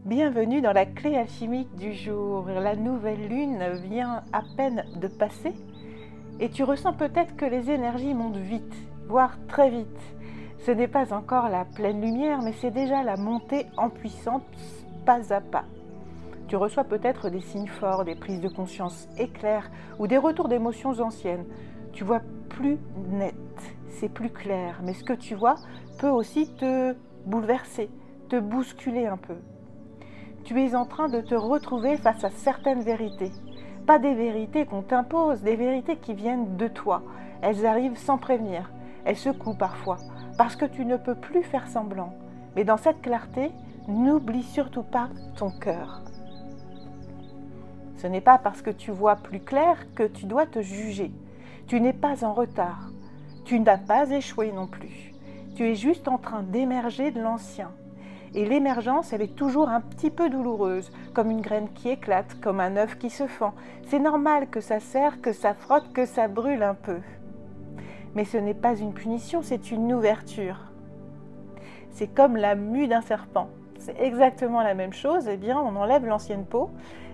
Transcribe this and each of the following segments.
Bienvenue dans la clé alchimique du jour. La nouvelle lune vient à peine de passer et tu ressens peut-être que les énergies montent vite, voire très vite. Ce n'est pas encore la pleine lumière, mais c'est déjà la montée en puissance pas à pas. Tu reçois peut-être des signes forts, des prises de conscience éclairs ou des retours d'émotions anciennes. Tu vois plus net, c'est plus clair, mais ce que tu vois peut aussi te bouleverser, te bousculer un peu. Tu es en train de te retrouver face à certaines vérités. Pas des vérités qu'on t'impose, des vérités qui viennent de toi. Elles arrivent sans prévenir, elles secouent parfois, parce que tu ne peux plus faire semblant. Mais dans cette clarté, n'oublie surtout pas ton cœur. Ce n'est pas parce que tu vois plus clair que tu dois te juger. Tu n'es pas en retard. Tu n'as pas échoué non plus. Tu es juste en train d'émerger de l'ancien. Et l'émergence, elle est toujours un petit peu douloureuse, comme une graine qui éclate, comme un œuf qui se fend. C'est normal que ça serre, que ça frotte, que ça brûle un peu. Mais ce n'est pas une punition, c'est une ouverture. C'est comme la mue d'un serpent. C'est exactement la même chose. Eh bien, on enlève l'ancienne peau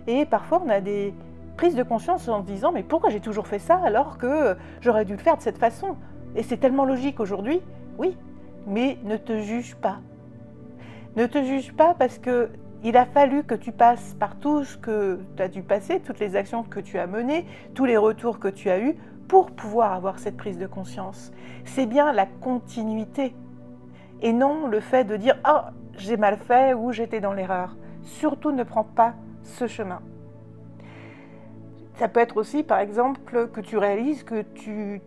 et parfois on a des prises de conscience en se disant « Mais pourquoi j'ai toujours fait ça alors que j'aurais dû le faire de cette façon ?» Et c'est tellement logique aujourd'hui. Oui, mais ne te juge pas. Ne te juge pas parce qu'il a fallu que tu passes par tout ce que tu as dû passer, toutes les actions que tu as menées, tous les retours que tu as eus pour pouvoir avoir cette prise de conscience. C'est bien la continuité et non le fait de dire « Oh, j'ai mal fait » ou « j'étais dans l'erreur ». Surtout ne prends pas ce chemin. Ça peut être aussi par exemple que tu réalises que tu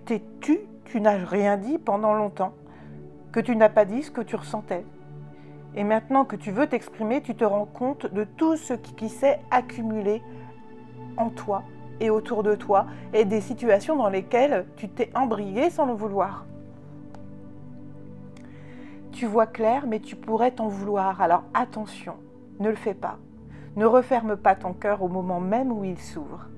t'es tu n'as rien dit pendant longtemps, que tu n'as pas dit ce que tu ressentais. Et maintenant que tu veux t'exprimer, tu te rends compte de tout ce qui s'est accumulé en toi et autour de toi et des situations dans lesquelles tu t'es embrayé sans le vouloir. Tu vois clair, mais tu pourrais t'en vouloir. Alors attention, ne le fais pas. Ne referme pas ton cœur au moment même où il s'ouvre.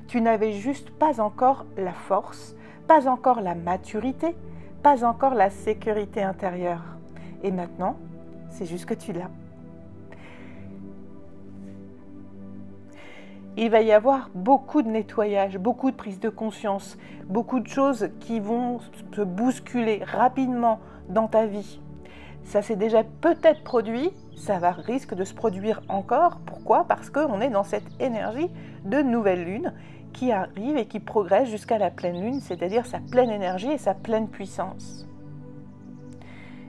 Tu n'avais juste pas encore la force, pas encore la maturité, pas encore la sécurité intérieure. Et maintenant, c'est juste que tu l'as. Il va y avoir beaucoup de nettoyage, beaucoup de prise de conscience, beaucoup de choses qui vont se bousculer rapidement dans ta vie. Ça s'est déjà peut-être produit, ça risque de se produire encore. Pourquoi? Parce qu'on est dans cette énergie de nouvelle lune qui arrive et qui progresse jusqu'à la pleine lune, c'est-à-dire sa pleine énergie et sa pleine puissance.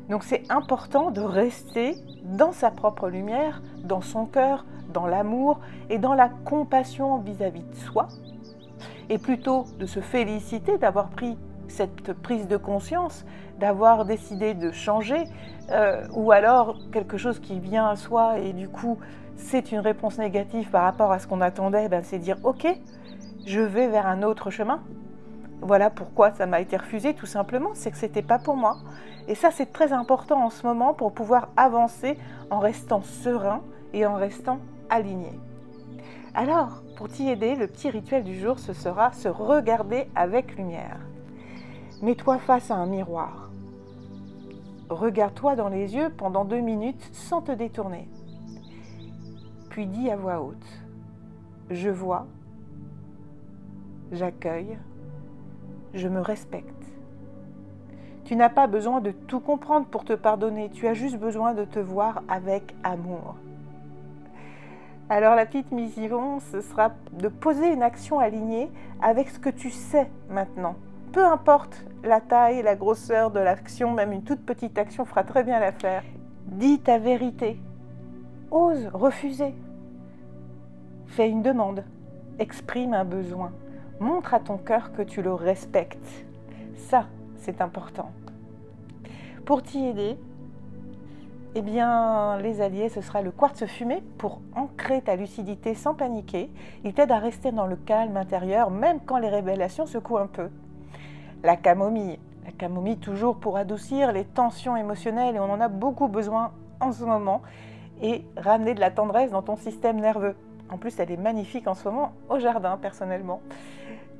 Donc c'est important de rester dans sa propre lumière, dans son cœur, dans l'amour et dans la compassion vis-à-vis de soi. Et plutôt de se féliciter d'avoir pris cette prise de conscience, d'avoir décidé de changer, ou alors quelque chose qui vient à soi et du coup c'est une réponse négative par rapport à ce qu'on attendait, c'est dire « Ok, je vais vers un autre chemin ». Voilà pourquoi ça m'a été refusé, tout simplement, c'est que ce n'était pas pour moi. Et ça, c'est très important en ce moment pour pouvoir avancer en restant serein et en restant aligné. Alors, pour t'y aider, le petit rituel du jour, ce sera se regarder avec lumière. Mets-toi face à un miroir. Regarde-toi dans les yeux pendant 2 minutes sans te détourner. Puis dis à voix haute « Je vois, j'accueille, je me respecte ». Tu n'as pas besoin de tout comprendre pour te pardonner, tu as juste besoin de te voir avec amour. Alors la petite mission, ce sera de poser une action alignée avec ce que tu sais maintenant. Peu importe la taille, la grosseur de l'action, même une toute petite action fera très bien l'affaire. Dis ta vérité, ose refuser, fais une demande, exprime un besoin, montre à ton cœur que tu le respectes. Ça, c'est important. Pour t'y aider, eh bien, les alliés, ce sera le quartz fumé pour ancrer ta lucidité sans paniquer. Il t'aide à rester dans le calme intérieur, même quand les révélations secouent un peu. La camomille toujours pour adoucir les tensions émotionnelles, et on en a beaucoup besoin en ce moment, et ramener de la tendresse dans ton système nerveux. En plus, elle est magnifique en ce moment au jardin, personnellement.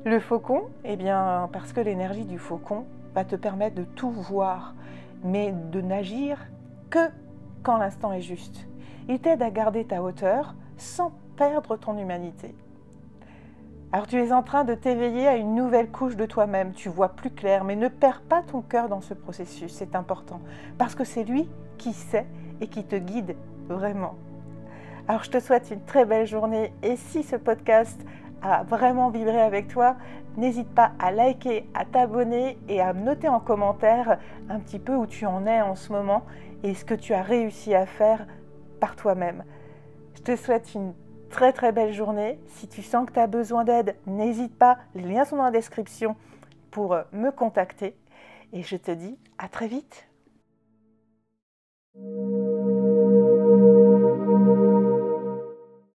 Le faucon, eh bien, parce que l'énergie du faucon va te permettre de tout voir, mais de n'agir que quand l'instant est juste. Il t'aide à garder ta hauteur sans perdre ton humanité. Alors tu es en train de t'éveiller à une nouvelle couche de toi-même, tu vois plus clair, mais ne perds pas ton cœur dans ce processus, c'est important, parce que c'est lui qui sait et qui te guide vraiment. Alors je te souhaite une très belle journée et si ce podcast a vraiment vibré avec toi, n'hésite pas à liker, à t'abonner et à me noter en commentaire un petit peu où tu en es en ce moment et ce que tu as réussi à faire par toi-même. Je te souhaite une très belle journée. Si tu sens que tu as besoin d'aide, n'hésite pas, les liens sont dans la description pour me contacter et je te dis à très vite.